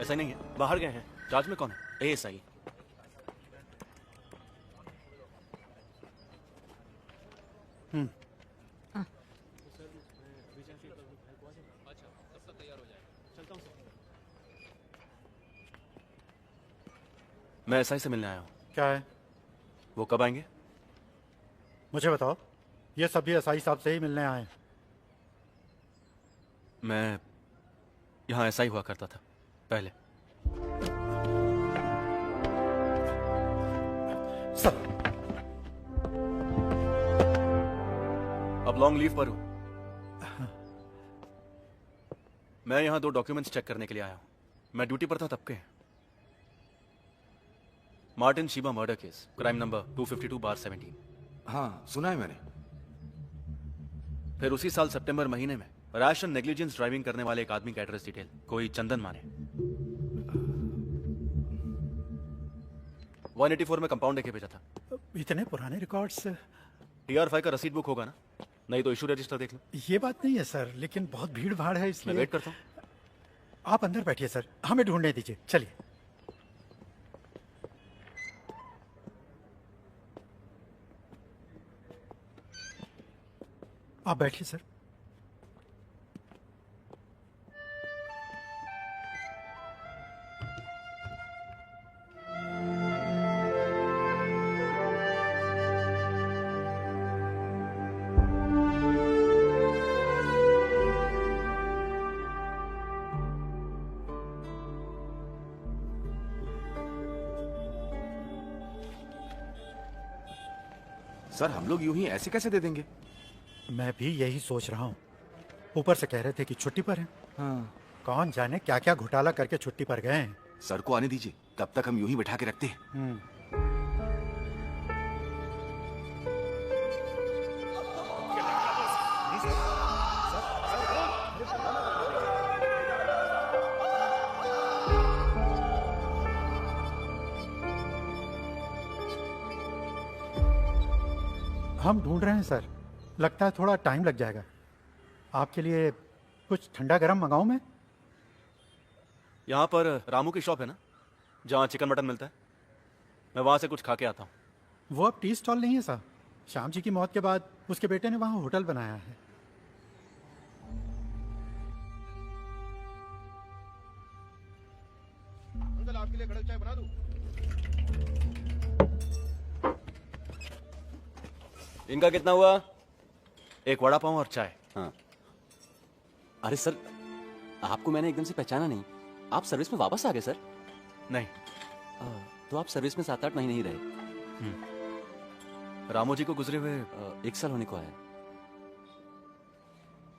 ऐसा नहीं है, बाहर गए हैं। चार्ज में कौन है? एएसआई। मैं एसआई से मिलने आया हूँ। क्या है? वो कब आएंगे? मुझे बताओ। ये सभी एसआई साहब से ही मिलने आए हैं। मैं यहाँ एसआई हुआ करता था पहले। सर, अब लॉन्ग लीव पर हूँ। मैं यहाँ 2 डॉक्यूमेंट्स चेक करने के लिए आया हूँ। मैं ड्यूटी पर था तब के। Martin Sheeba murder case, crime number 252/17। हाँ, सुना है मैंने। फिर उसी साल सितंबर महीने में रैश एंड नेग्लिजेंस ड्राइविंग करने वाले एक आदमी का एड्रेस डिटेल, कोई चंदन माने। 184 में कंपाउंड देके भेजा था। इतने पुराने रिकॉर्ड्स। TR5 का रसीद बुक होगा ना? नहीं तो इशू रजिस्टर देख लो। ये बात नहीं है सर, लेकिन बहुत भीड़ भाड़ है मैं इसलिए। वेट करता हूँ। आप अंदर बैठिए सर, हमें ढूंढने दीजिए। चलिए। आप बैठिए सर। सर, हम लोग यूं ही ऐसे कैसे दे देंगे? मैं भी यही सोच रहा हूँ। ऊपर से कह रहे थे कि छुट्टी पर हैं। हाँ। कौन जाने क्या क्या घोटाला करके छुट्टी पर गए हैं। सर को आने दीजिए, तब तक हम यूं ही बैठा के रखते हैं। हम ढूंढ रहे हैं सर, लगता है थोड़ा टाइम लग जाएगा। आपके लिए कुछ ठंडा गरम मंगाऊं मैं? यहाँ पर रामू की शॉप है ना, जहाँ चिकन मटन मिलता है? मैं वहाँ से कुछ खा के आता हूँ। वो अब टी स्टॉल नहीं है साहब। श्याम जी की मौत के बाद उसके बेटे ने वहाँ होटल बनाया है। अंकल, आपके लिए कड़क चाय बना दूं? इनका कितना हुआ? एक वड़ा पाव और चाय। हाँ। अरे सर, आपको मैंने एकदम से पहचाना नहीं। आप सर्विस में वापस आ गए सर? नहीं। तो आप सर्विस में 7-8 महीने ही रहे। रामू जी को गुजरे हुए 1 साल होने को आया।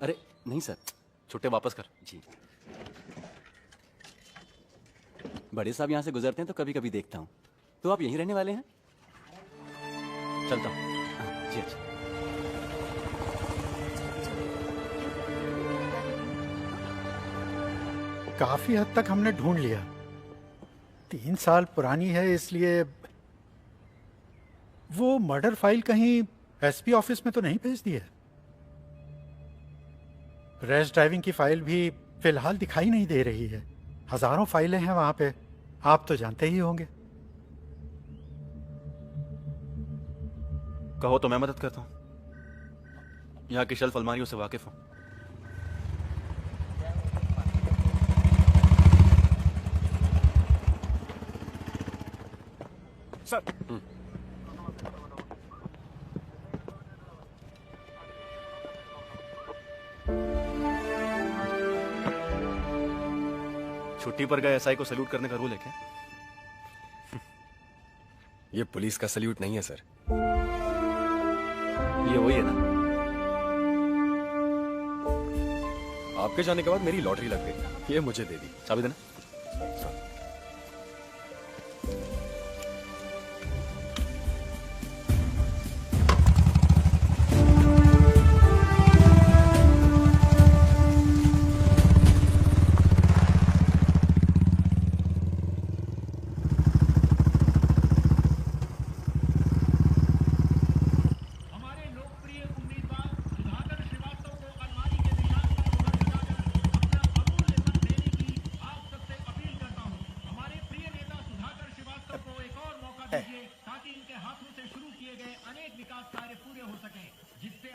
अरे नहीं सर, छुट्टे वापस कर। जी। बड़े साहब यहाँ से गुजरते हैं तो कभी कभी देखता हूँ। तो आप यहीं रहने वाले हैं? चलता हूँ। जी अच्छा। काफी हद तक हमने ढूंढ लिया। 3 साल पुरानी है, इसलिए वो मर्डर फाइल कहीं एसपी ऑफिस में तो नहीं भेज दी है। रैश ड्राइविंग की फाइल भी फिलहाल दिखाई नहीं दे रही है। हजारों फाइलें हैं वहां पे, आप तो जानते ही होंगे। कहो तो मैं मदद करता हूँ। यहाँ की शेल्फ अलमारियों से वाकिफ हूँ। सर, छुट्टी पर गए एसआई को सैल्यूट करने का रूल है क्या? ये पुलिस का सल्यूट नहीं है सर। ये वही है ना? आपके जाने के बाद मेरी लॉटरी लग गई, ये मुझे दे दी। चाबी देना।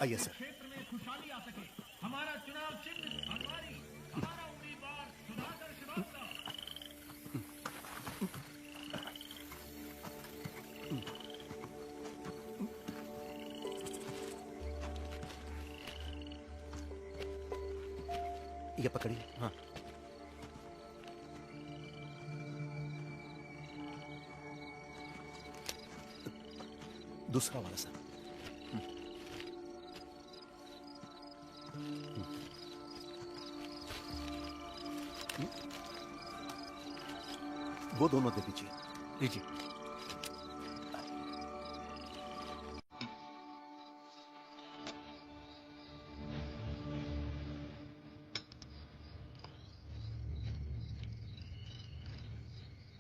आइए सर। ये पकड़िए। हाँ। दूसरा वाला सर। वो दोनों दे दीजिए। लीजिए।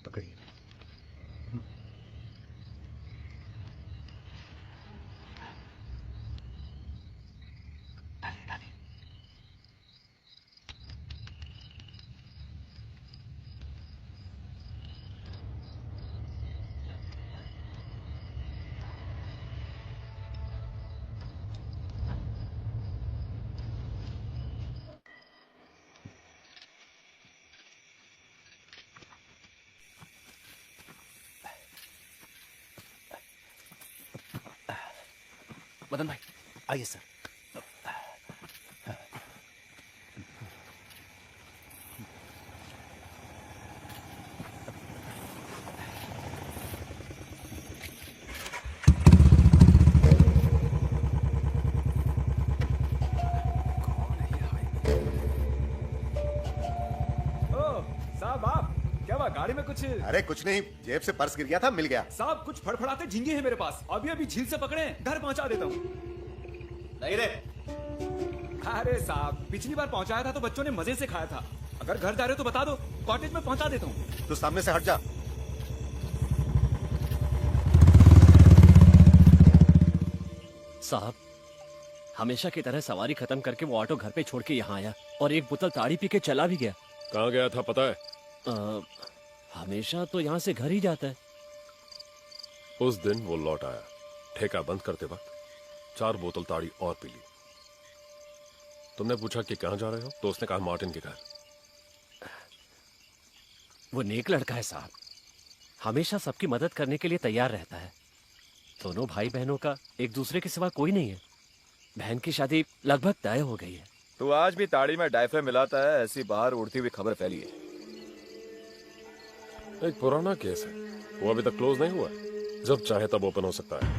पकड़िए। मदन भाई आइए सर। साहब आप क्या हुआ गाड़ी में कुछ? अरे कुछ नहीं, जेब से पर्स गिर गया था, मिल गया। साहब कुछ फड़फड़ाते झींगे हैं मेरे पास, अभी अभी झील से पकड़े, घर पहुंचा देता हूँ। नहीं रे। अरे साहब पिछली बार पहुंचाया था तो बच्चों ने मजे से खाया था, अगर घर जा रहे हो तो बता दो, कॉटेज में पहुंचा देता हूँ। तो सामने से हट जा। साहब हमेशा की तरह सवारी खत्म करके वो ऑटो घर पे छोड़ के यहाँ आया और एक बोतल ताड़ी पी के चला भी गया। कहाँ गया था पता है? हमेशा तो यहाँ से घर ही जाता है। उस दिन वो लौट आया, ठेका बंद करते वक्त 4 बोतल ताड़ी और पी ली। तुमने पूछा कि कहाँ जा रहे हो, तो उसने कहा मार्टिन के घर। वो नेक लड़का है साहब, हमेशा सबकी मदद करने के लिए तैयार रहता है। दोनों भाई बहनों का एक दूसरे के सिवा कोई नहीं है। बहन की शादी लगभग तय हो गई है। तो आज भी ताड़ी में डायफ्रे मिलाता है, ऐसी बाहर उड़ती हुई खबर फैली है। एक पुराना केस है, वो अभी तक क्लोज नहीं हुआ, जब चाहे तब ओपन हो सकता है।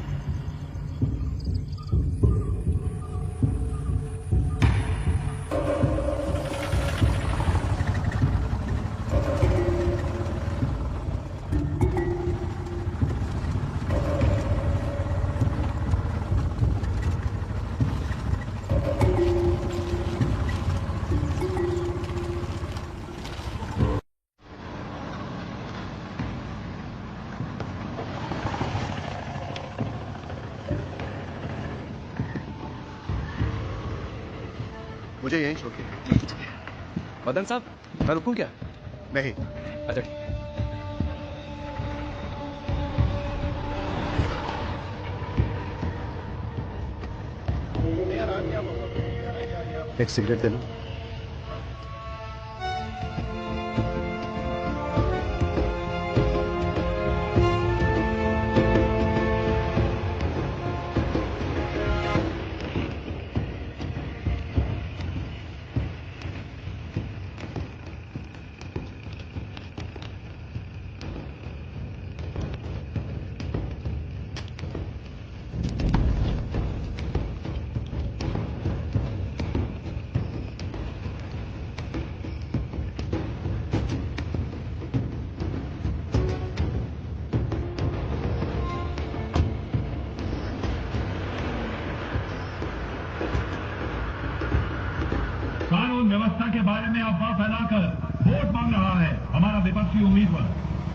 मुझे यहीं छोड़िए। मदन साहब मैं रुकूं क्या? नहीं। अच्छा। एक सिगरेट दे लो। कानून व्यवस्था के बारे में अफवाह फैलाकर वोट मांग रहा है हमारा विपक्षी उम्मीदवार।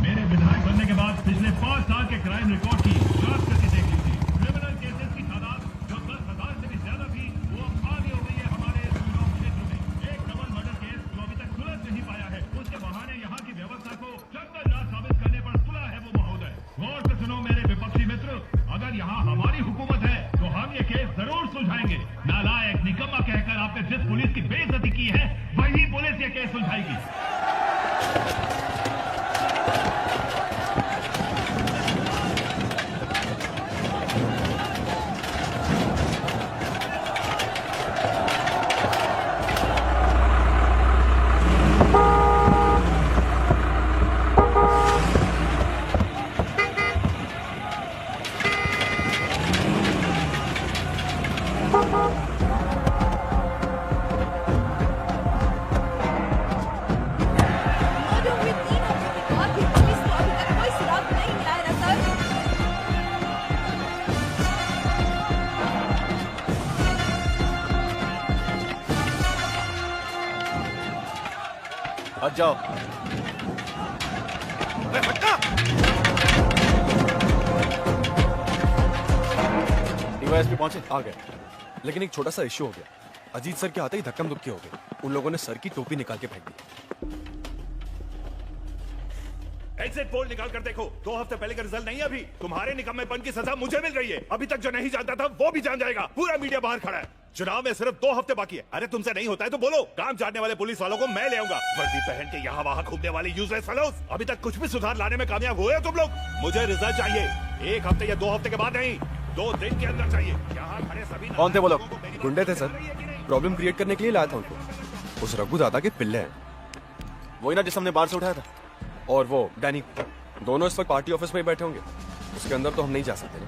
मेरे विधायक बनने के बाद पिछले 5 साल के क्राइम रिकॉर्ड की जांच करके देख लीजिए। क्रिमिनल केसेस की तादाद जो 10,000 से भी ज्यादा थी, वो अब आगे हो गई है हमारे चुनाव क्षेत्र में। एक डबल मर्डर केस जो अभी तक सुलझ नहीं पाया है, उसके बहाने यहाँ की व्यवस्था को जंगलराज साबित करने पर तुला है वो महोदय। गौर से सुनो मेरे विपक्षी मित्र, अगर यहाँ हमारी हुकूमत है तो हम ये केस जरूर सुलझाएंगे। नालायक निकम्मा कहकर आपने जिस पुलिस की बेइज्जती की है वही पुलिस ये केस सुलझाएगी। हट जाओ। डीवाईएसपी पहुंचे? आ गए, लेकिन एक छोटा सा इश्यू हो गया। अजीत सर के आते ही धक्कम धुक्की हो गई। उन लोगों ने सर की टोपी निकाल के फेंक दी। एग्जिट पोल निकाल कर देखो, 2 हफ्ते पहले का रिजल्ट नहीं है अभी। तुम्हारे निकम्मेपन की सजा मुझे मिल रही है। अभी तक जो नहीं जानता था वो भी जान जाएगा। पूरा मीडिया बाहर खड़ा है। चुनाव में सिर्फ 2 हफ्ते बाकी है। अरे तुमसे नहीं होता है तो बोलो। काम जानने वाले पुलिस वालों को मैं ले आऊंगा। वर्दी पहन के यहाँ वहाँ घूमने वाले यूजलेस फेलोज। अभी तक कुछ भी सुधार लाने में कामयाब हुए हो तुम लोग? मुझे रिजल्ट चाहिए 1 हफ्ते या 2 हफ्ते के बाद नहीं, 2 दिन के अंदर चाहिए। यहाँ खड़े सभी कौन थे वो लोग? गुंडे थे सर, प्रॉब्लम क्रिएट करने के लिए लाया था उनको। उस रघु दादा के पिल्ले हैं। वही ना जिस हमने बाहर से उठाया था? और वो डैनी, दोनों इस वक्त पार्टी ऑफिस में ही बैठे होंगे। उसके अंदर तो हम नहीं जा सकते ना।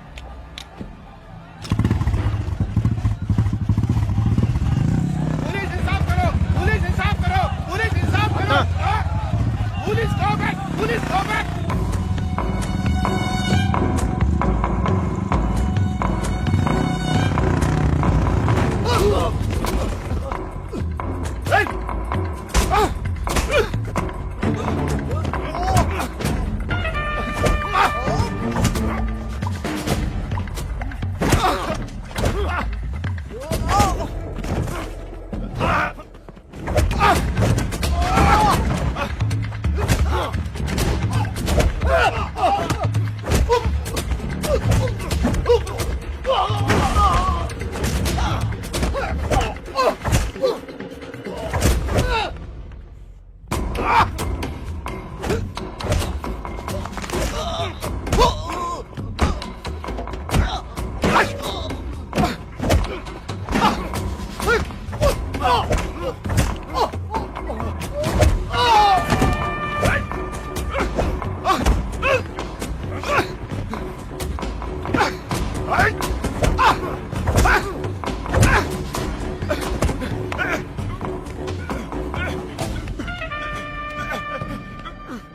पुलिस इंसाफ करो, पुलिस इंसाफ करो, पुलिस इंसाफ करो। Police go back, police go back.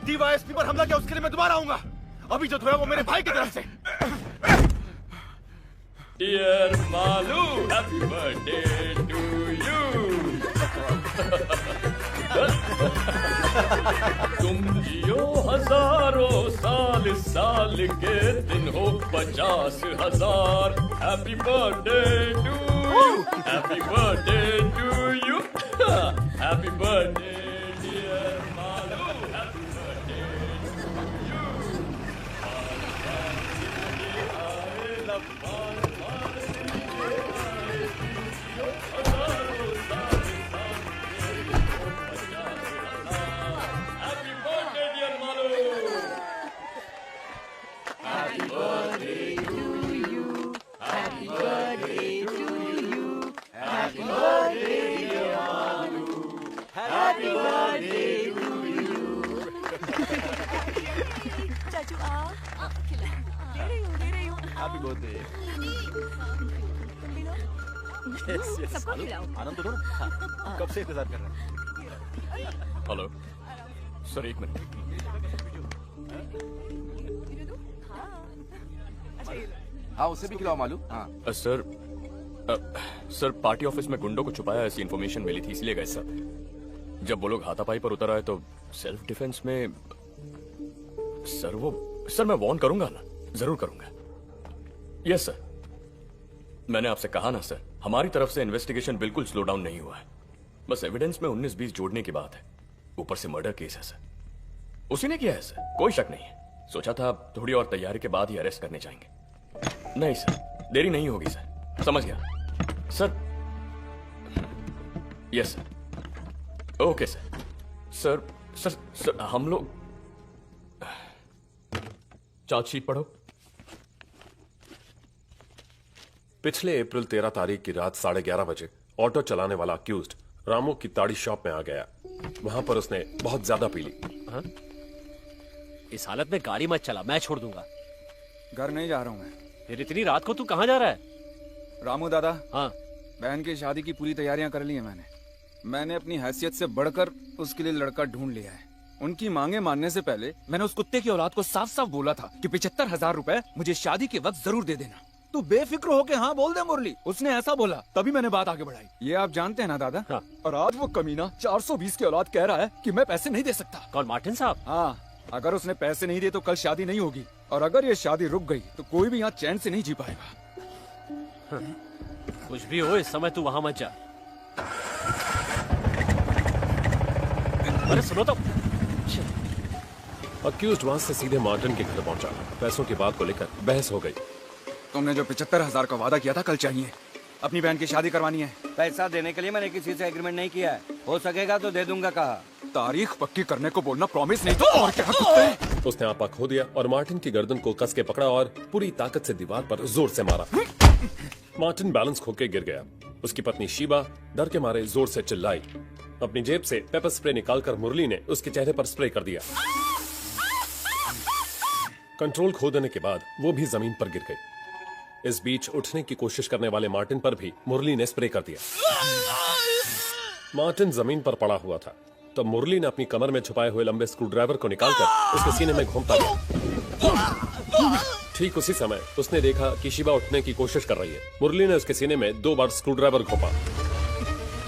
DYSP पर हमला किया उसके लिए मैं दोबारा आऊंगा। अभी जो धोया वो मेरे भाई की तरफ से। Dear Malu, happy birthday to you. तुम जियो हजारों साल, साल के दिन हो 50,000। Happy birthday to you, happy birthday to you, happy birthday dear Malu, happy birthday to you. I love चाचू आओ, दे रही हूँ। Happy birthday. सबको खिलाओ। आनंद तो दो ना। हाँ, कब से इंतजार कर रहे हैं। Hello sir, 1 minute. हाँ उसे भी खिलाओ मालूम। हाँ सर पार्टी ऑफिस में गुंडों को छुपाया ऐसी इन्फॉर्मेशन मिली थी, इसलिए गए सर। जब वो लोग हाथापाई पर उतर आए तो सेल्फ डिफेंस में सर मैं वार्न करूंगा ना, जरूर करूंगा। यस सर, मैंने आपसे कहा ना सर, हमारी तरफ से इन्वेस्टिगेशन बिल्कुल स्लो डाउन नहीं हुआ है। बस एविडेंस में 19-20 जोड़ने की बात है। ऊपर से मर्डर केस है सर, उसी ने किया है सर, कोई शक नहीं है। सोचा था थोड़ी और तैयारी के बाद ही अरेस्ट करने जाएंगे। नहीं सर, देरी नहीं होगी सर। समझ गया sir. Yes sir. Okay sir. Sir sir sir हम लोग चार्जशीट पढ़ो। पिछले अप्रैल 13 तारीख की रात 11:30 बजे ऑटो चलाने वाला अक्यूज्ड रामू की ताड़ी शॉप में आ गया। वहां पर उसने बहुत ज्यादा पी ली। हाँ? इस हालत में गाड़ी मत चला, मैं छोड़ दूंगा। घर नहीं जा रहा हूँ मैं। फिर इतनी रात को तू कहाँ जा रहा है? रामू दादा, हाँ, बहन की शादी की पूरी तैयारियां कर ली है मैंने अपनी हैसियत से बढ़कर उसके लिए लड़का ढूंढ लिया है। उनकी मांगे मानने से पहले मैंने उस कुत्ते की औलाद को साफ साफ बोला था कि 75,000 रुपए मुझे शादी के वक्त जरूर दे देना। तू बेफिक्र होके हाँ बोल दे मुरली। उसने ऐसा बोला, तभी मैंने बात आगे बढ़ाई। ये आप जानते हैं ना दादा? हाँ। और आज वो कमीना 420 की औलाद कह रहा है कि मैं पैसे नहीं दे सकता। कौन, मार्टिन साहब? हाँ, अगर उसने पैसे नहीं दिए तो कल शादी नहीं होगी, और अगर ये शादी रुक गई तो कोई भी यहाँ चैन से नहीं जी पाएगा। हाँ। कुछ भी हो, इस समय तू वहां मत जा। अरे सुनो तो। अक्यूज्ड वहां से सीधे मार्टिन के घर पहुंचा। पैसों की बात को लेकर बहस हो गई। तुमने जो 75,000 का वादा किया था कल चाहिए। अपनी बहन की शादी करवानी है। पैसा देने के लिए मैंने किसी से एग्रीमेंट नहीं किया है। हो सकेगा तो दे दूंगा कहा। तारीख पक्की करने को बोलना, प्रॉमिस नहीं तो और क्या कुत्ते। उसने आपा खो दिया और मार्टिन की गर्दन को कस के पकड़ा और पूरी ताकत से दीवार पर जोर से मारा। मार्टिन बैलेंस खो के गिर गया। उसकी पत्नी शीबा डर के मारे जोर से चिल्लाई। अपनी जेब से पेपर स्प्रे निकालकर मुरली ने उसके चेहरे पर स्प्रे कर दिया। कंट्रोल खो देने के बाद वो भी जमीन पर गिर गई। इस बीच उठने की कोशिश करने वाले मार्टिन पर भी मुरली ने स्प्रे कर दिया। मार्टिन जमीन पर पड़ा हुआ था तब मुरली ने अपनी कमर में छुपाए हुए लंबे स्क्रू ड्राइवर को निकालकर उसके सीने में घूमता गया। ठीक उसी समय उसने देखा कि शिवा उठने की कोशिश कर रही है। मुरली ने उसके सीने में 2 बार स्क्रू ड्राइवर घोंपा।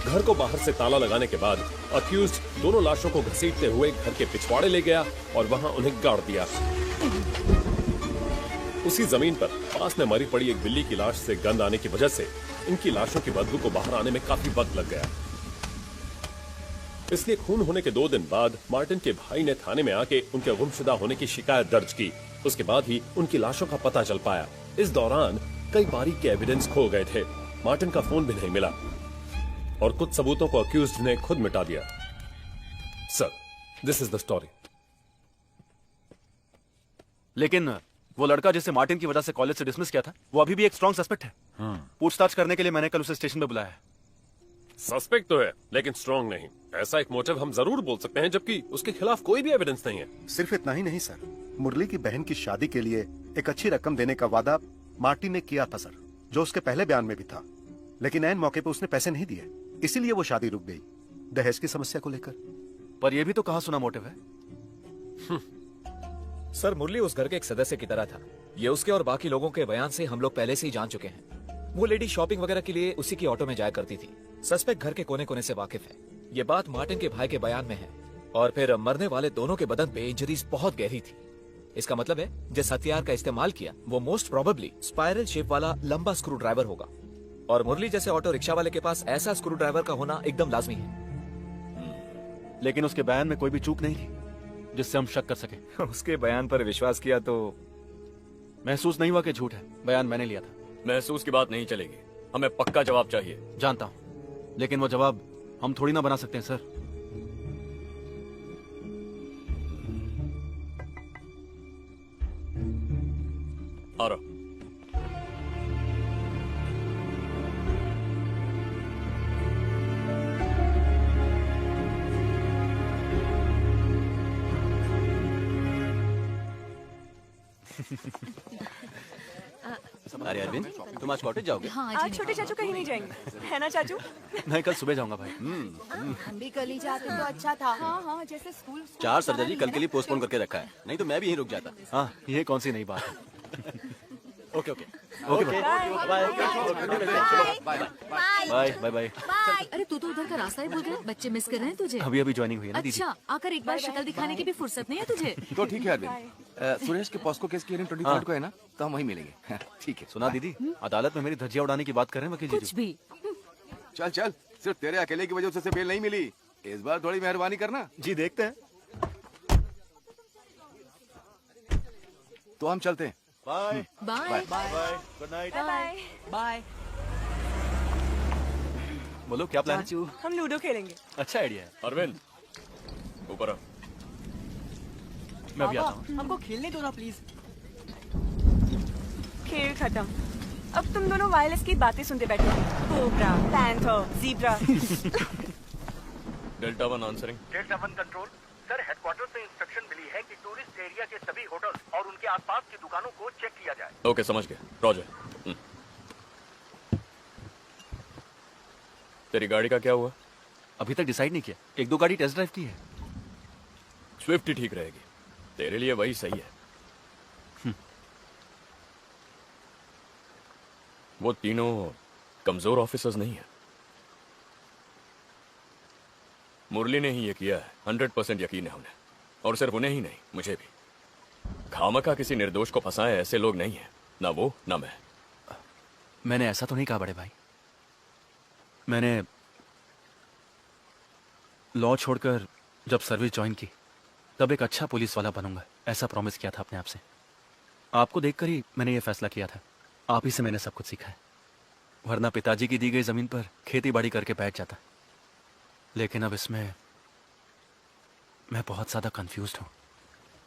घर को बाहर से ताला लगाने के बाद अक्यूज्ड दोनों लाशों को घसीटते हुए घर के पिछवाड़े ले गया और वहां उन्हें गाड़ दिया। उसी जमीन पर पास में मरी पड़ी एक बिल्ली की लाश से गंध आने की वजह से इनकी लाशों की बदबू को बाहर आने में काफी वक्त लग गया। इसलिए खून होने के 2 दिन बाद मार्टिन के भाई ने थाने में आके उनके गुमशुदा होने की शिकायत दर्ज की। उसके बाद ही उनकी लाशों का पता चल पाया। इस दौरान कई बारीक के एविडेंस खो गए थे। मार्टिन का फोन भी नहीं मिला और कुछ सबूतों को अक्यूज्ड ने खुद मिटा दिया। Sir, this is the story. लेकिन वो लड़का जिसे मार्टिन की वजह से कॉलेज से डिसमिस किया था, वो अभी भी एक स्ट्रॉन्ग सस्पेक्ट है। पूछताछ करने के लिए मैंने कल उसे स्टेशन पे बुलाया है। सस्पेक्ट तो है लेकिन स्ट्रॉन्ग नहीं। ऐसा एक मोटिव हम जरूर बोल सकते हैं जबकि उसके खिलाफ कोई भी एविडेंस नहीं है। सिर्फ इतना ही नहीं सर, मुरली की बहन की शादी के लिए एक अच्छी रकम देने का वादा मार्टिन ने किया था सर, जो उसके पहले बयान में भी था। लेकिन ऐन मौके पर उसने पैसे नहीं दिए, इसीलिए वो शादी रुक गई, दहेज की समस्या को लेकर। पर यह भी तो कहा सुना मोटिव है। सर, मुरली उस घर के एक सदस्य की तरह था। ये उसके और बाकी लोगों के बयान से हम लोग पहले से ही जान चुके हैं। वो लेडी शॉपिंग वगैरह के लिए उसी की ऑटो में जाया करती थी। सस्पेक्ट घर के कोने कोने से वाकिफ है। ये बात मार्टिन के भाई के बयान में है। और फिर मरने वाले दोनों के बदन पे इंजरीज बहुत गहरी थी। इसका मतलब है जिस हथियार का इस्तेमाल किया वो मोस्ट प्रोबेबली स्पाइरल शेप वाला लंबा स्क्रू ड्राइवर होगा। और मुरली जैसे ऑटो रिक्शा वाले के पास ऐसा स्क्रू ड्राइवर का होना एकदम लाजमी है। लेकिन उसके बयान में कोई भी चूक नहीं थी जिससे हम शक कर सके। उसके बयान पर विश्वास किया तो महसूस नहीं हुआ कि झूठ है। बयान मैंने लिया था। महसूस की बात नहीं चलेगी, हमें पक्का जवाब चाहिए। जानता हूं, लेकिन वो जवाब हम थोड़ी ना बना सकते हैं सर। आ रहा। अरे अरविंद, तुम आज कॉटेज जाओगे? हाँ, आज छोटे चाचू कहीं नहीं जाएंगे, है ना चाचू? मैं कल सुबह जाऊंगा भाई। हम भी कल ही जाते तो अच्छा था। हाँ हाँ, जैसे स्कूल 4 सर्जरी कल के लिए पोस्टपोन करके रखा है, नहीं तो मैं भी यहीं रुक जाता। हाँ, ये कौन सी नई बात है। Okay okay okay, bye bye bye bye. अरे तू तो उधर का रास्ता ही भूल गया। बच्चे मिस कर रहे हैं तुझे। अभी ज्वाइनिंग हुई है ना दीदी। अच्छा, आकर एक बार शक्ल दिखाने की भी फुर्सत नहीं है तुझे। तो ठीक है अरविंद, सुरेश के पॉस्को केस की हियरिंग 23 को है ना, तो हम वहीं मिलेंगे। ठीक है। सुना दीदी, अदालत में मेरी धज्जियां उड़ाने की बात कर रहे हैं वकील जी। कुछ भी। चल चल, सिर्फ तेरे अकेले की वजह से बेल नहीं मिली। इस बार थोड़ी मेहरबानी करना। जी देखते हैं। तो हम चलते हैं। Bye bye bye. Good night. Bye bye. बोलो क्या प्लान है? चाचू हम लूडो खेलेंगे। अच्छा आइडिया है। अरविंद ऊपर आओ। मैं भी आता पापा, हूँ। हमको खेलने दो ना प्लीज। खेल खत्म। अब तुम दोनों वायरलेस की बातें सुनते बैठे हो। Cobra, panther, zebra. Delta 1 answering. Delta 1 control sir, headquarter से इंस्ट्रक्शन मिली है कि टूरिस्ट एरिया के सभी होटल्स और उनके आसपास की दुकानों को चेक किया जाए। ओके समझ गया रॉजर। तेरी गाड़ी का क्या हुआ? अभी तक डिसाइड नहीं किया। एक दो गाड़ी टेस्ट ड्राइव की है। स्विफ्ट ही ठीक रहेगी, तेरे लिए वही सही है। वो तीनों कमजोर ऑफिसर्स नहीं है। मुरली ने ही ये किया है, 100% यकीन है उन्हें। और सिर्फ उन्हें ही नहीं, मुझे भी। खामखा किसी निर्दोष को फंसाए ऐसे लोग नहीं है, ना वो ना मैं। मैंने ऐसा तो नहीं कहा बड़े भाई। मैंने लॉ छोड़कर जब सर्विस ज्वाइन की तब एक अच्छा पुलिस वाला बनूंगा, ऐसा प्रॉमिस किया था अपने आप से। आपको देखकर ही मैंने ये फैसला किया था। आप ही से मैंने सब कुछ सीखा है, वरना पिताजी की दी गई जमीन पर खेती बाड़ी करके बैठ जाता। लेकिन अब इसमें मैं बहुत ज्यादा कंफ्यूज्ड हूँ।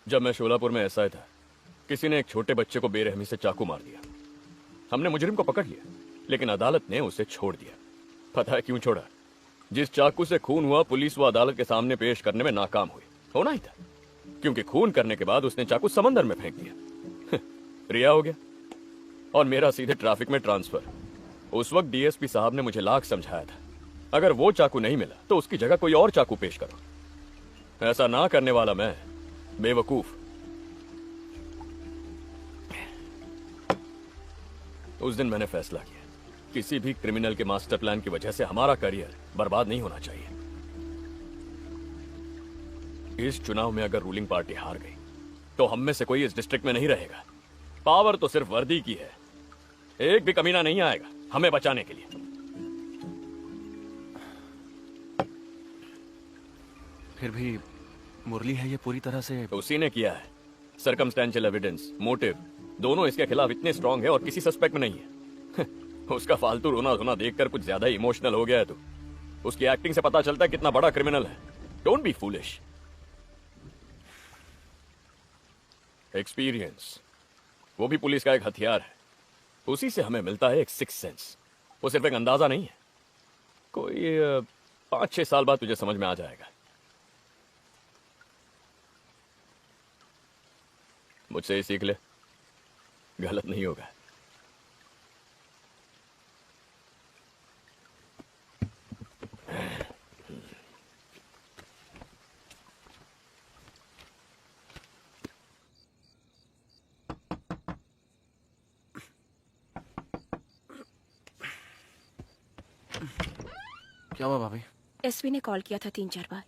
जब मैं शोलापुर में एसआई था, किसी ने एक छोटे बच्चे को बेरहमी से चाकू मार दिया। हमने मुजरिम को पकड़ लिया, लेकिन अदालत ने उसे छोड़ दिया। पता है क्यों छोड़ा? जिस चाकू से खून हुआ, पुलिस वो अदालत के सामने पेश करने में नाकाम हुई। होना ही था, क्योंकि खून करने के बाद उसने चाकू समंदर में फेंक दिया। रिहा हो गया और मेरा सीधे ट्रैफिक में ट्रांसफर। उस वक्त डीएसपी साहब ने मुझे लाख समझाया था, अगर वो चाकू नहीं मिला तो उसकी जगह कोई और चाकू पेश करो। ऐसा ना करने वाला मैं बेवकूफ। उस दिन मैंने फैसला किया, किसी भी क्रिमिनल के मास्टर प्लान की वजह से हमारा करियर बर्बाद नहीं होना चाहिए। इस चुनाव में अगर रूलिंग पार्टी हार गई तो हम में से कोई इस डिस्ट्रिक्ट में नहीं रहेगा। पावर तो सिर्फ वर्दी की है, एक भी कमीना नहीं आएगा हमें बचाने के लिए। फिर भी मुरली है ये पूरी तरह से। उसी ने किया है। सर्कमस्टेंशियल एविडेंस, मोटिव दोनों इसके खिलाफ इतने स्ट्रांग है और किसी सस्पेक्ट में नहीं है। उसका फालतू रोना धोना देखकर कुछ ज्यादा इमोशनल हो गया है तू। उसकी एक्टिंग से पता चलता है कितना बड़ा क्रिमिनल है। Don't be foolish. एक्सपीरियंस वो भी पुलिस का एक हथियार है। उसी से हमें मिलता है एक सिक्स सेंस। वो सिर्फ एक अंदाजा नहीं है, कोई 5-6 साल बाद तुझे समझ में आ जाएगा। मुझसे ही सीख ले, गलत नहीं होगा। क्या हुआ भाभी? एसपी ने कॉल किया था 3-4 बार।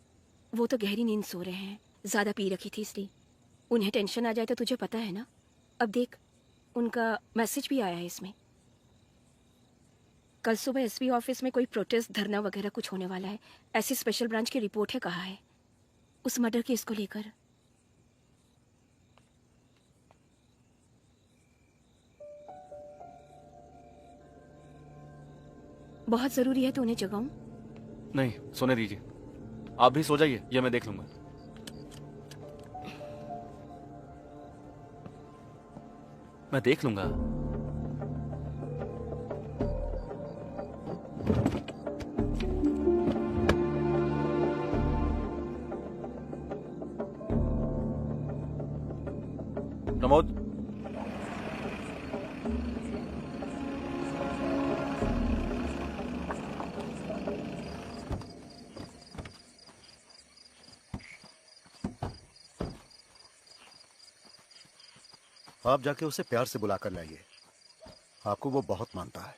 वो तो गहरी नींद सो रहे हैं, ज्यादा पी रखी थी इसलिए। उन्हें टेंशन आ जाए तो तुझे पता है ना। अब देख, उनका मैसेज भी आया है इसमें। कल सुबह एसपी ऑफिस में कोई प्रोटेस्ट, धरना वगैरह कुछ होने वाला है, ऐसी स्पेशल ब्रांच की रिपोर्ट है, कहा है उस मर्डर केस को लेकर। बहुत जरूरी है तो उन्हें जगाऊं? नहीं, सोने दीजिए। आप भी सो जाइए, ये मैं देख लूंगा। मैं देख लूंगा। प्रमोद, आप जाके उसे प्यार से बुलाकर लाइए, आपको वो बहुत मानता है।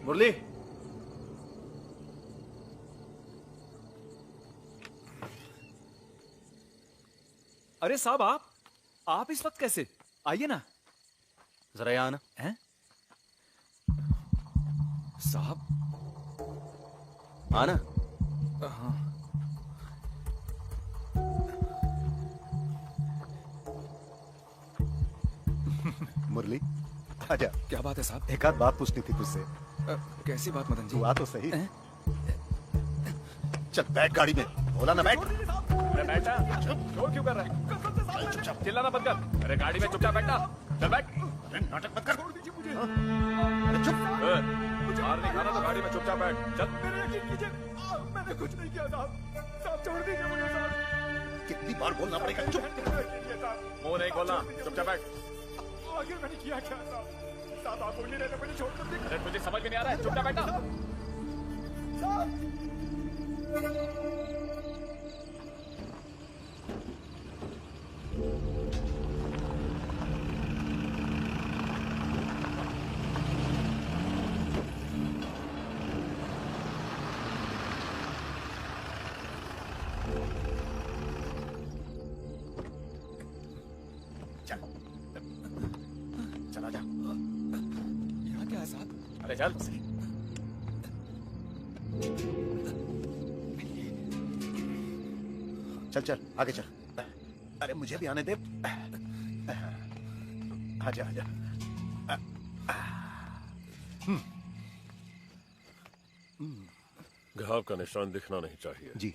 मुरली, अरे साहब, आप इस वक्त कैसे? आइए ना। जरा यहाँ आना। हैं? साहब, आना। हाँ। मुरली आजा। क्या बात है साहब? एक आध बात पूछनी थी तुझसे। कैसी बात मदन जी? तू आ तो सही। चल बैठ गाड़ी में। बोला ना बैठ। अरे बैठा, शोर क्यों कर रहा है? चुपचाप चिल्लाना बंद कर। अरे गाड़ी में चुपचाप बैठा। चल बैठ। अरे नाटक मत कर। छोड़ दीजिए मुझे। अरे चुप। बाहर नहीं खाना तो गाड़ी में चुपचाप बैठ। चल। मेरे यकीन कीजिए, मैंने कुछ नहीं किया साहब। साहब छोड़ दीजिए मुझे साहब। कितनी बार बोलना पड़ेगा? चुप। मुंह नहीं खोलना, चुपचाप बैठ। आखिर मैंने किया क्या साहब? साहब आप बोल नहीं रहे थे, मुझे छोड़ कर दीजिए। अरे तुझे समझ में नहीं आ रहा है? चुपचाप बैठा। चला जा। यहाँ क्या है साहब? अरे चल। चल चल आगे चल। अरे मुझे भी आने दे। आजा आजा। घाव का निशान दिखना नहीं चाहिए। जी।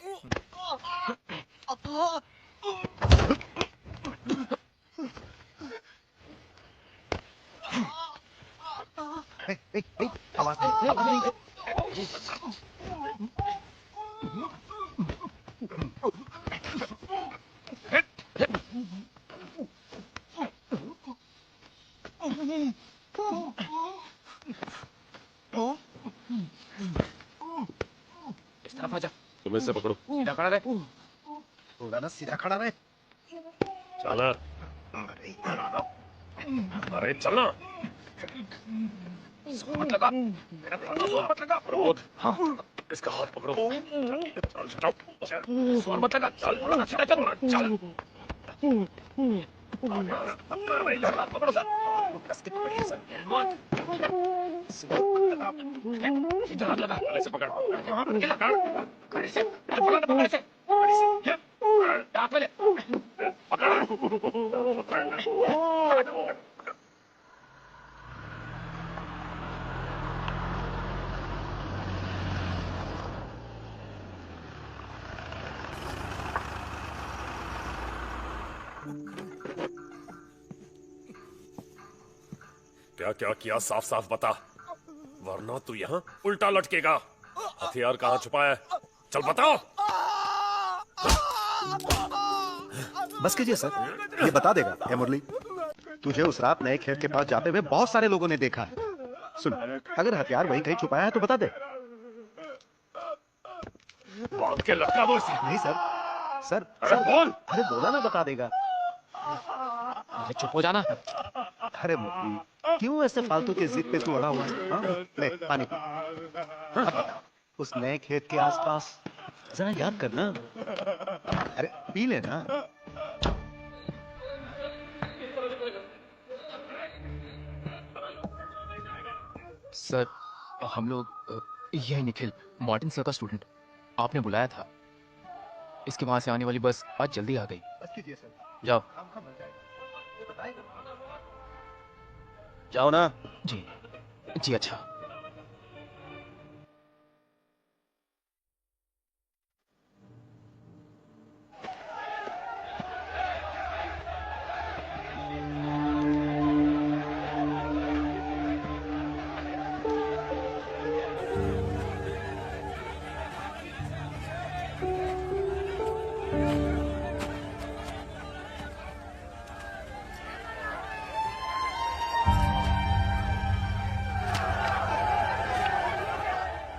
इस तरफ आ जा। तुम इससे पकड़ो। सीधा खड़ा रहे। थोड़ा ना सीधा खड़ा रहे। चला। अरे चलना। मत लगा। मेरा मत लगा। प्रमोद। हाँ। इसका हाथ पकड़ो। चल चल। जोर मत लगा। चल सीधा चल। चल। पकड़ो सर। कस के पकड़िए सर। सीधा हाथ लगा। ऐसे पकड़। कड़े से। पकड़ पकड़ से। हाथ में ले। क्या क्या किया साफ साफ बता, वरना तू यहाँ उल्टा लटकेगा। हथियार कहाँ छुपाया है? चल बताओ। बस कीजिए सर, ये बता देगा। हे मुरली, तुझे उस रात नए खेत के पास जाते हुए बहुत सारे लोगों ने देखा है। सुन, अगर हथियार वहीं कहीं छुपाया है तो बता दे। बांध के लटका दो इसे। नहीं सर। सर अरे बोल। अरे बोला ना बता देगा। अरे चुप हो जाना। अरे मुरली, क्यों ऐसे फालतू के जिद पे तू अड़ा हुआ है? हाँ? ले पानी पी। हाँ? उस नए खेत के आसपास जरा याद करना। अरे पी लेना। सर, हम लोग यही निखिल, मार्टिन सर का स्टूडेंट, आपने बुलाया था। इसके वहां से आने वाली बस आज जल्दी आ गई। बस कीजिए सर। जाओ जाओ ना। जी जी। अच्छा।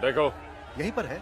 देखो यहीं पर है।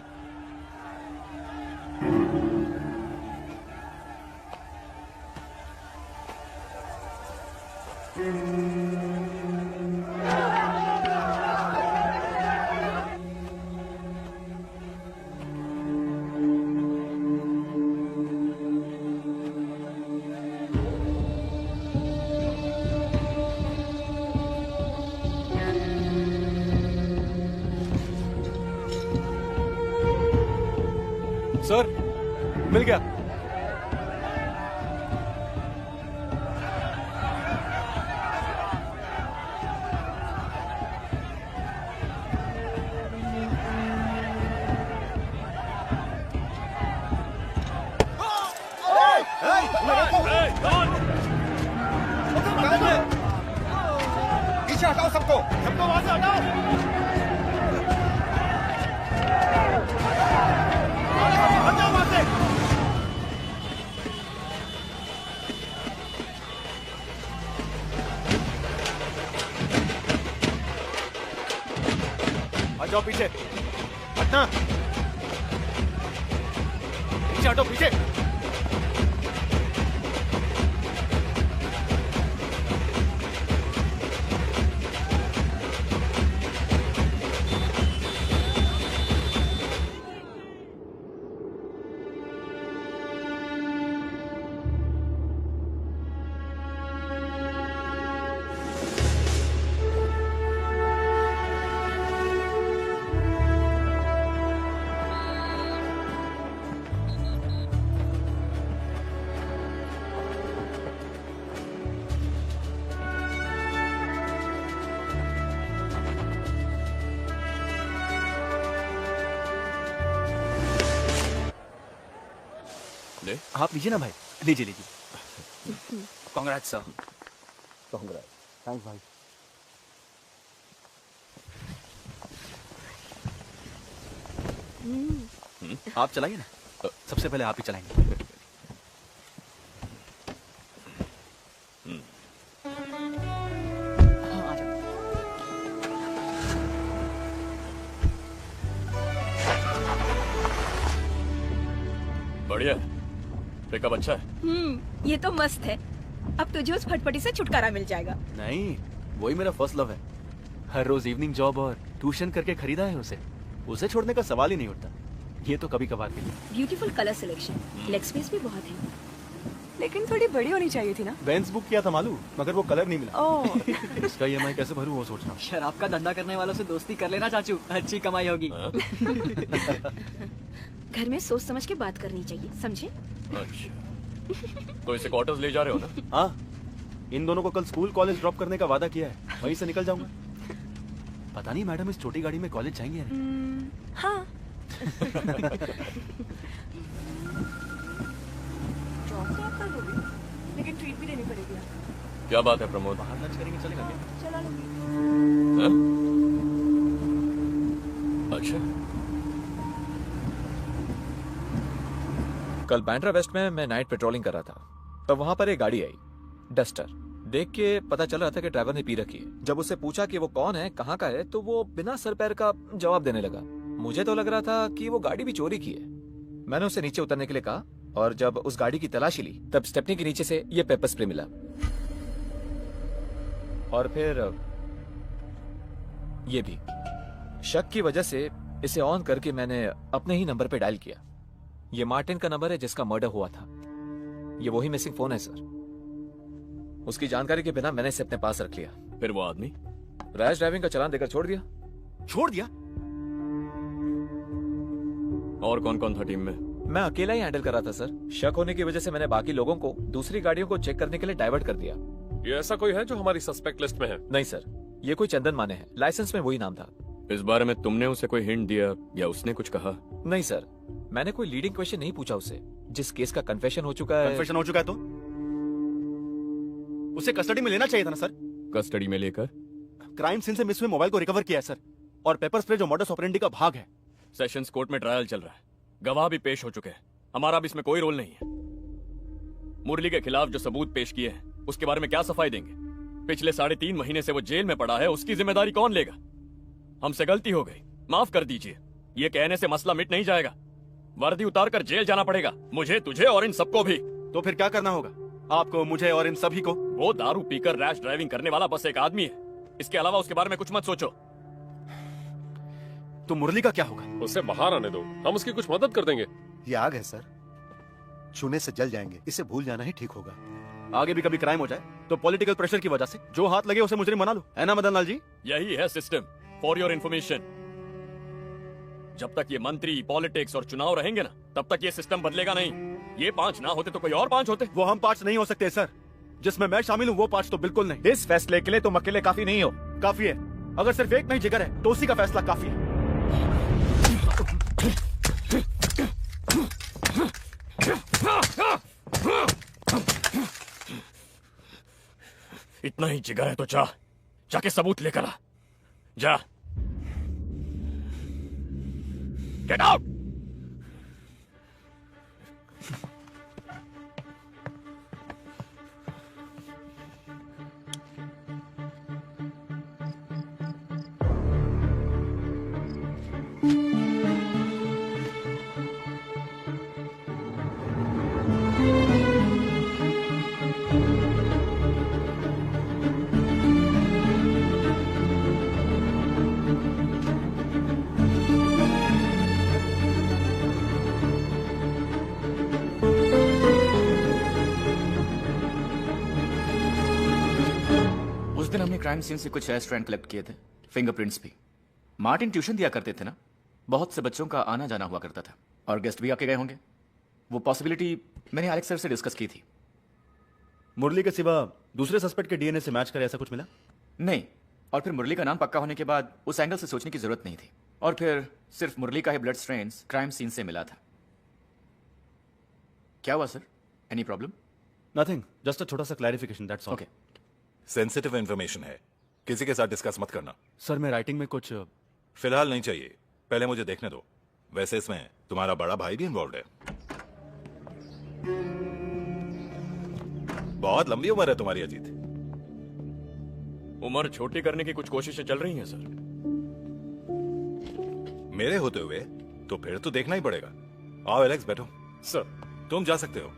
सर मिल गया। पीछे हटाओ सबको, सबको वहां से हटाओ। हटाओ वहां से। आ जाओ पीछे, हटना, पीछे हटो, पीछे। आप लीजिए ना भाई, लीजिए लीजिए। Congrats sir. कांग्रेट्स, थैंक्स भाई। आप चलाइए ना, सबसे पहले आप ही चलाएंगे। बढ़िया, पिकअप अच्छा है। ये तो मस्त है। अब तुझे उस फटफटी से छुटकारा मिल जाएगा। नहीं, वही मेरा फर्स्ट लव है। हर रोज इवनिंग जॉब और ट्यूशन करके खरीदा है उसे। उसे छोड़ने का सवाल ही नहीं उठता। ये तो कभी कभार के लिए। Beautiful colour selection, leg space भी बहुत है। लेकिन थोड़ी बड़ी होनी चाहिए थी ना। बेंज बुक किया था मालूम, मगर वो कलर नहीं मिला। ओह। इसका EMI कैसे भरूं वो सोच रहा हूँ। शराब का धंधा करने वालों से दोस्ती कर लेना चाचू, अच्छी कमाई होगी। घर में सोच समझ के बात करनी चाहिए, समझे? अच्छा, तो इसे क्वार्टर्स ले जा रहे हो ना? हाँ, इन दोनों को कल स्कूल कॉलेज ड्रॉप करने का वादा किया है, वहीं से निकल जाऊंगा। पता नहीं मैडम इस छोटी गाड़ी में कॉलेज जाएंगे या नहीं। हाँ। जॉब तो आप कर लोगे, लेकिन ट्रीट भी देनी पड़ेगी। क्या बात है प्रमोद? बाहर लंच करेंगे, चलेगा क्या? चला लूंगी। अच्छा। कल बैंड्रा वेस्ट में मैं नाइट पेट्रोलिंग कर रहा था, तब वहां पर एक गाड़ी आई, डस्टर। देख के पता चल रहा था कि ड्राइवर ने पी रखी है। जब उससे पूछा कि वो कौन है, कहाँ का है, तो वो बिना सर पैर का जवाब देने लगा। मुझे तो लग रहा था कि वो गाड़ी भी चोरी की है। मैंने उसे नीचे उतरने के लिए कहा, और जब उस गाड़ी की तलाशी ली तब स्टेपनी के नीचे से ये पेपर स्प्रे मिला। और फिर ये भी। शक की वजह से इसे ऑन करके मैंने अपने ही नंबर पे डायल किया। ये मार्टिन का नंबर है जिसका मर्डर हुआ था। ये वही मिसिंग फोन है सर। उसकी जानकारी के बिना मैंने इसे अपने पास रख लिया। फिर वो आदमी रैश ड्राइविंग का चालान देकर छोड़ दिया। छोड़ दिया? और कौन कौन था टीम में? मैं अकेला ही हैंडल कर रहा था सर। शक होने की वजह से मैंने बाकी लोगों को दूसरी गाड़ियों को चेक करने के लिए डाइवर्ट कर दिया। ये ऐसा कोई है जो हमारी सस्पेक्ट लिस्ट में है? नहीं सर, ये कोई चंदन माने है, लाइसेंस में वही नाम था। इस बारे में तुमने उसे कोई हिंट दिया या उसने कुछ कहा? नहीं सर, मैंने कोई लीडिंग क्वेश्चन नहीं पूछा उससे। जिस केस का कन्फेशन हो चुका है। कन्फेशन हो चुका है तो उसे कस्टडी में लेना चाहिए था ना सर। कस्टडी में लेकर क्राइम सीन से मिस हुए मोबाइल को रिकवर किया है सर, और पेपर स्प्रे जो मॉडस ऑपरेंडी का भाग है। सेशंस कोर्ट में ट्रायल चल रहा है, गवाह भी पेश हो चुके हैं। हमारा भी इसमें कोई रोल नहीं है। मुरली के खिलाफ जो सबूत पेश किए हैं उसके बारे में क्या सफाई देंगे? पिछले 3.5 महीने से वो जेल में पड़ा है, उसकी जिम्मेदारी कौन लेगा? हमसे गलती हो गई, माफ कर दीजिए। ये कहने से मसला मिट नहीं जाएगा। वर्दी उतार कर जेल जाना पड़ेगा, मुझे, तुझे और इन सबको भी। तो फिर क्या करना होगा आपको, मुझे और इन सभी को? वो दारू पीकर रैश ड्राइविंग करने वाला बस एक आदमी है, इसके अलावा उसके बारे में कुछ मत सोचो। तो मुरली का क्या होगा? उसे बाहर आने दो, हम उसकी कुछ मदद कर देंगे। ये आग है सर, छूने से जल जाएंगे, इसे भूल जाना ही ठीक होगा। आगे भी कभी क्राइम हो जाए तो पॉलिटिकल प्रेशर की वजह से जो हाथ लगे उसे मुजरिम बना लो, है ना मदन लाल जी? यही है सिस्टम, फॉर योर इन्फॉर्मेशन। जब तक ये मंत्री, पॉलिटिक्स और चुनाव रहेंगे ना, तब तक ये सिस्टम बदलेगा नहीं। ये 5 ना होते तो कोई और 5 होते। वो हम 5 नहीं हो सकते सर। जिसमें मैं शामिल हूँ वो 5 तो बिल्कुल नहीं। इस फैसले के लिए तुम अकेले काफी नहीं हो। काफी है। अगर सिर्फ एक नहीं जिगर है तो उसी का फैसला काफी है। इतना ही जिगर है तो जाके सबूत लेकर आ। जा। Get out. उस दिन हमने क्राइम सीन से कुछ स्ट्रैंड कलेक्ट किए थे, फिंगरप्रिंट्स भी। मार्टिन ट्यूशन दिया करते थे ना, बहुत से बच्चों का आना जाना हुआ करता था और गेस्ट भी आके गए होंगे। वो पॉसिबिलिटी मैंने एलेक्स सर से डिस्कस की थी। मुरली के सिवा दूसरे सस्पेक्ट के डीएनए से मैच करे ऐसा कुछ मिला? नहीं, और फिर मुरली का नाम पक्का होने के बाद उस एंगल से सोचने की जरूरत नहीं थी। और फिर सिर्फ मुरली का ही ब्लड स्ट्रेन्स क्राइम सीन से मिला था। क्या हुआ sir? Any problem? Nothing, just a छोटा सा clarification, that's all. Okay. Sensitive information है, किसी के साथ डिस्कस मत करना। सर मैं राइटिंग में कुछ फिलहाल नहीं चाहिए, पहले मुझे देखने दो। वैसे इसमें तुम्हारा बड़ा भाई भी इन्वॉल्व है। बहुत लंबी उम्र है तुम्हारी अजीत। उम्र छोटी करने की कुछ कोशिशें चल रही हैं सर। मेरे होते हुए तो फिर तो देखना ही पड़ेगा। आओ एलेक्स, बैठो। सर तुम जा सकते हो।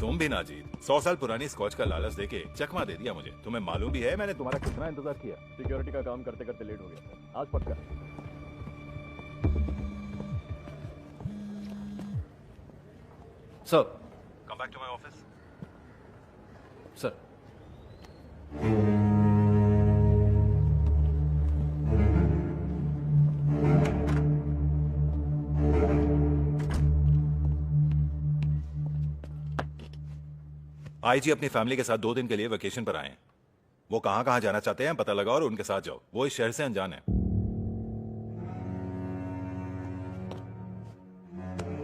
तुम भी ना जीत। 100 साल पुरानी स्कॉच का लालच देके चकमा दे दिया मुझे। तुम्हें मालूम भी है मैंने तुम्हारा कितना इंतजार किया। सिक्योरिटी का काम करते करते लेट हो गया। आज पक्का। Sir, come back to my office. Sir, IG अपनी फैमिली के साथ 2 दिन के लिए वेकेशन पर आए हैं। वो कहां कहां जाना चाहते हैं पता लगाओ और उनके साथ जाओ। वो इस शहर से अनजान है।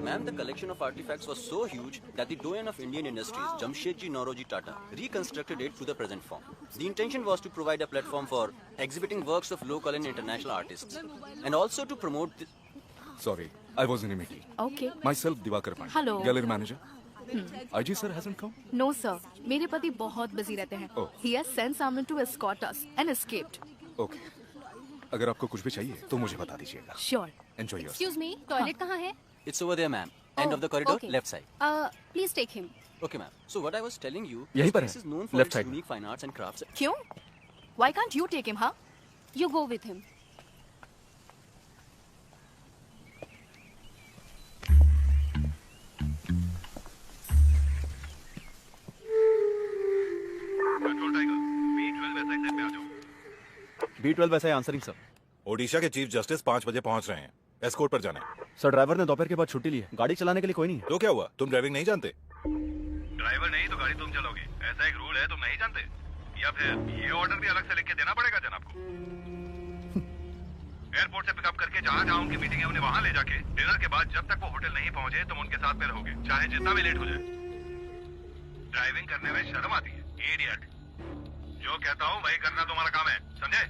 Ma'am, the collection of artifacts was so huge that the doyen of Indian industries, Jamshedji Nauroji Tata, reconstructed it to the present form. The intention was to provide a platform for exhibiting works of local and international artists, and also to promote. Sorry, I was in a meeting. Okay. Myself, Diwakar Pandey. Hello. Gallery manager. IG sir hasn't come. No sir, मेरे पति बहुत busy रहते हैं। Oh. He has sent someone to escort us and escaped. Okay. अगर आपको कुछ भी चाहिए तो मुझे बता दीजिएगा। Sure. Enjoy yourself. Excuse me, toilet कहाँ है? It's over there, ma'am. End of the corridor, okay. left side. Please take him. Okay, ma'am. So what I was telling you, यहीं पर this है, is known for left its side. unique fine arts and crafts. क्यों? Why can't you take him, huh? You go with him. B12 वैसा answering sir. Odisha के chief justice 5 बजे पहुंच रहे हैं। एस्कॉर्ट पर जाना है। सर ड्राइवर ने दोपहर के बाद छुट्टी ली है, गाड़ी चलाने के लिए कोई नहीं है। तो क्या हुआ, तुम ड्राइविंग नहीं जानते? ड्राइवर नहीं तो गाड़ी तुम चलोगे, ऐसा एक रूल है, तुम नहीं जानते? या फिर ये ऑर्डर भी अलग से लिख के देना पड़ेगा जनाब को? एयरपोर्ट से पिकअप करके जहाँ उनकी मीटिंग है उन्हें वहाँ ले जाके डिनर के बाद जब तक वो होटल नहीं पहुंचे तुम उनके साथ में रहोगे, चाहे जितना भी लेट हो जाए। ड्राइविंग करने में शर्म आती है, इडियट। जो कहता हूँ वही करना तुम्हारा काम है, समझे?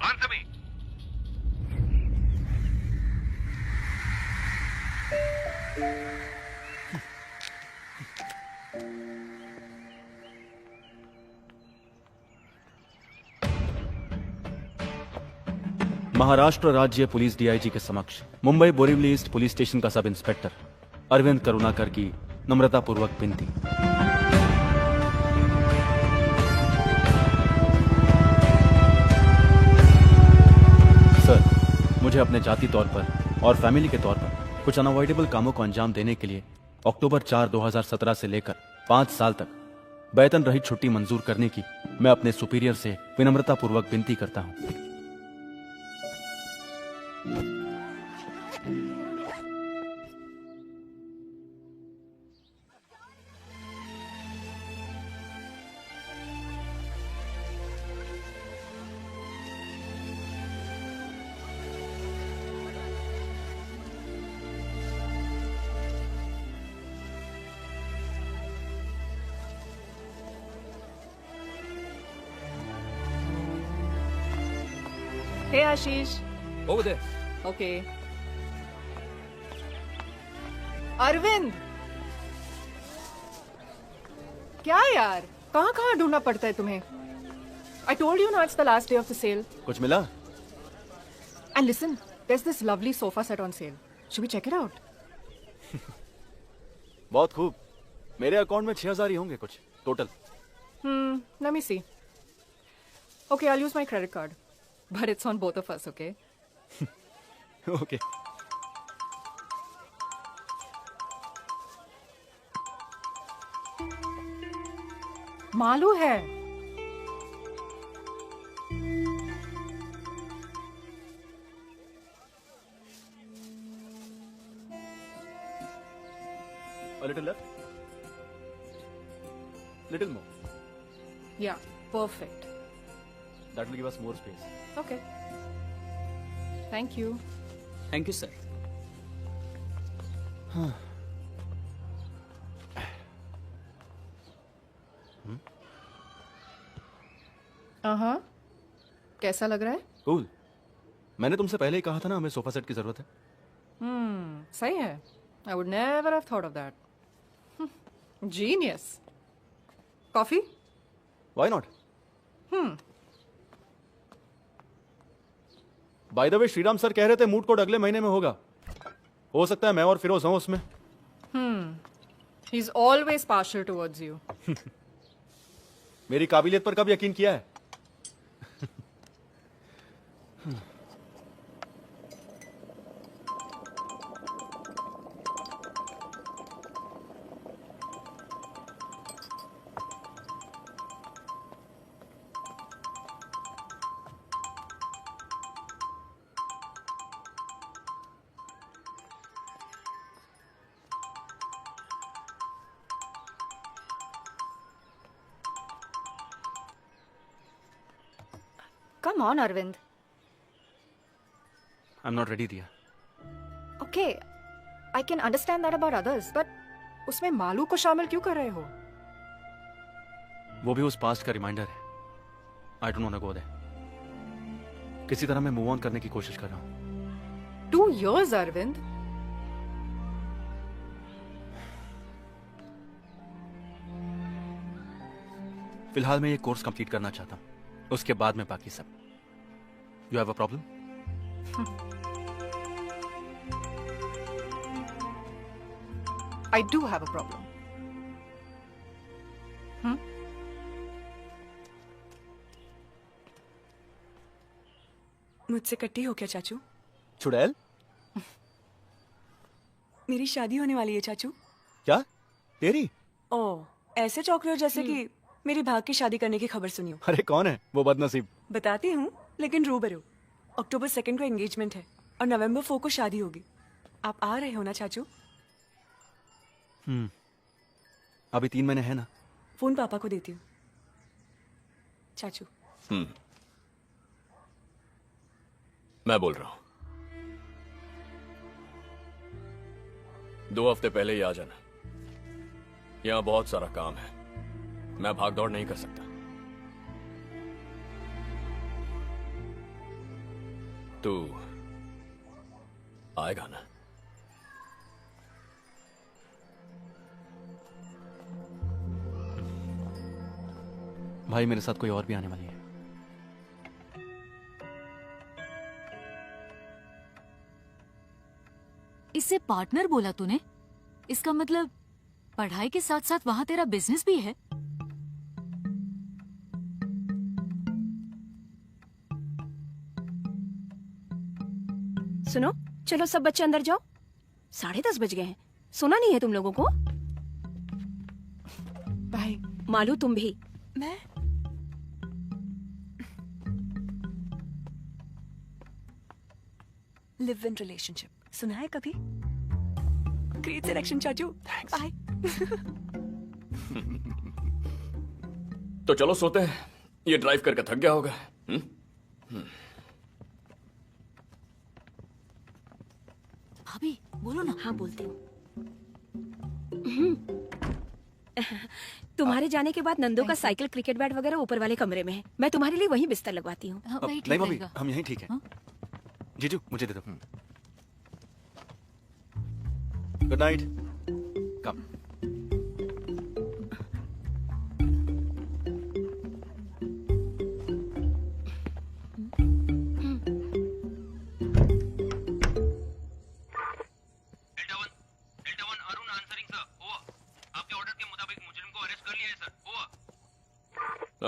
Answer me. महाराष्ट्र राज्य पुलिस डीआईजी के समक्ष Mumbai Borivali east police station का सब इंस्पेक्टर अरविंद करुणाकर की नम्रतापूर्वक विनती। सर, मुझे अपने जाति तौर पर और फैमिली के तौर पर कुछ अनअवॉइडेबल कामों को अंजाम देने के लिए अक्टूबर 4, 2017 से लेकर 5 साल तक वेतन रहित छुट्टी मंजूर करने की मैं अपने सुपीरियर से विनम्रतापूर्वक विनती करता हूं। Hey Ashish. Over there. Okay. Arvind, क्या यार, कहाँ कहाँ ढूंढना पड़ता है तुम्हें? I told you now it's the last day of the sale. कुछ मिला? And listen, there's this lovely sofa set on sale. Should we check it out? बहुत खूब। मेरे अकाउंट में 6000 ही होंगे कुछ total. Let me see. Okay, I'll use my credit card. But it's on both of us, okay? Okay. Malu है। A little left. Little more. Yeah, perfect. That will give us more space. Okay. Thank you. Thank you sir. हाँ, कैसा लग रहा है? Cool. मैंने तुमसे पहले ही कहा था ना हमें सोफा सेट की जरूरत है। सही है। I would never have thought of that. Genius. Coffee? Why not? By the way Shriram sir कह रहे थे मूड कोड अगले महीने में होगा। हो सकता है मैं और फिरोज हूं उसमें। He's always partial towards you. मेरी काबिलियत पर कब यकीन किया है? Come on, Arvind. I'm not ready, Diya. Okay, I can understand that about others, but उसमें मालू को शामिल क्यों कर रहे हो? वो भी उस पास्ट का रिमाइंडर है। I don't wanna go there. किसी तरह मैं मूव ऑन करने की कोशिश कर रहा हूँ। 2 years, Arvind. फिलहाल मैं ये कोर्स कंप्लीट करना चाहता हूँ। उसके बाद में बाकी सब। You have a problem? I do have a problem. मुझसे कट्टी हो क्या चाचू? चुड़ैल? मेरी शादी होने वाली है चाचू। क्या? तेरी? ओह, ऐसे चौंक रहे हो जैसे कि मेरी भाग की शादी करने की खबर सुनी हो। अरे कौन है वो बदनसीब? बताती हूँ, लेकिन रूबरू। अक्टूबर 2 को एंगेजमेंट है और नवंबर 4 को शादी होगी। आप आ रहे हो ना चाचू? अभी 3 महीने है ना। फोन पापा को देती हूँ। चाचू। मैं बोल रहा हूं। 2 हफ्ते पहले ही आ जाना। यहां बहुत सारा काम है। मैं भाग दौड़ नहीं कर सकता। तू आएगा ना? भाई मेरे साथ कोई और भी आने वाली है। इससे पार्टनर बोला तूने? इसका मतलब पढ़ाई के साथ साथ वहां तेरा बिजनेस भी है? सुनो, चलो सब बच्चे अंदर जाओ। 10:30 बज गए हैं। सुना नहीं है तुम लोगों को? भाई मालू तुम भी। मैं लिव इन रिलेशनशिप सुना है कभी? ग्रेट सिलेक्शन चाचू। बाय। तो चलो सोते हैं। ये ड्राइव करके थक गया होगा। भाभी बोलो ना। हाँ बोलती हूँ। तुम्हारे जाने के बाद नंदो का साइकिल, क्रिकेट बैट वगैरह ऊपर वाले कमरे में है। मैं तुम्हारे लिए वहीं बिस्तर लगवाती हूँ। नहीं मम्मी, हम यहीं ठीक है। जीजू मुझे दे दो। Good night. कम।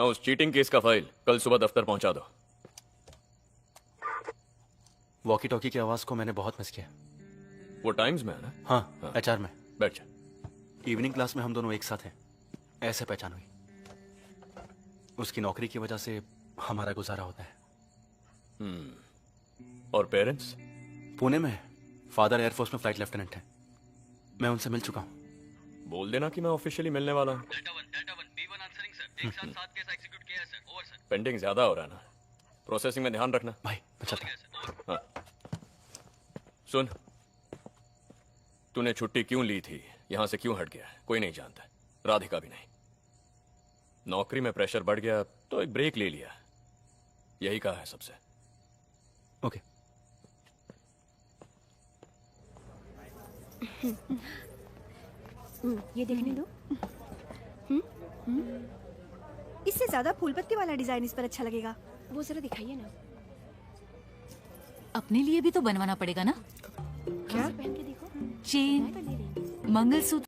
उस चीटिंग केस का फाइल कल सुबह दफ्तर पहुंचा दो। वॉकी टॉकी की आवाज को मैंने बहुत मिस किया। वो टाइम्स में है ना? हाँ, एचआर में। बैठ जा। इवनिंग क्लास में हम दोनों एक साथ हैं, ऐसे पहचान हुई। उसकी नौकरी की वजह से हमारा गुजारा होता है। और पेरेंट्स? पुणे में फादर एयरफोर्स में फ्लाइट लेफ्टिनेंट है। मैं उनसे मिल चुका हूँ। बोल देना कि मैं ऑफिशियली मिलने वाला हूँ। पेंडिंग ज्यादा हो रहा है ना, प्रोसेसिंग में ध्यान रखना। भाई मैं चलता हूं। हाँ। सुन, तूने छुट्टी क्यों ली थी, यहां से क्यों हट गया, कोई नहीं जानता, राधिका भी नहीं। नौकरी में प्रेशर बढ़ गया तो एक ब्रेक ले लिया, यही कहा है सबसे। ओके। ये देखने दो। इससे ज्यादा फूल पत्ती वाला डिजाइन इस पर अच्छा लगेगा। वो जरा दिखाइए ना। अपने लिए भी तो बनवाना पड़ेगा ना। क्या? पहन के देखो। चेन, मंगलसूत्र।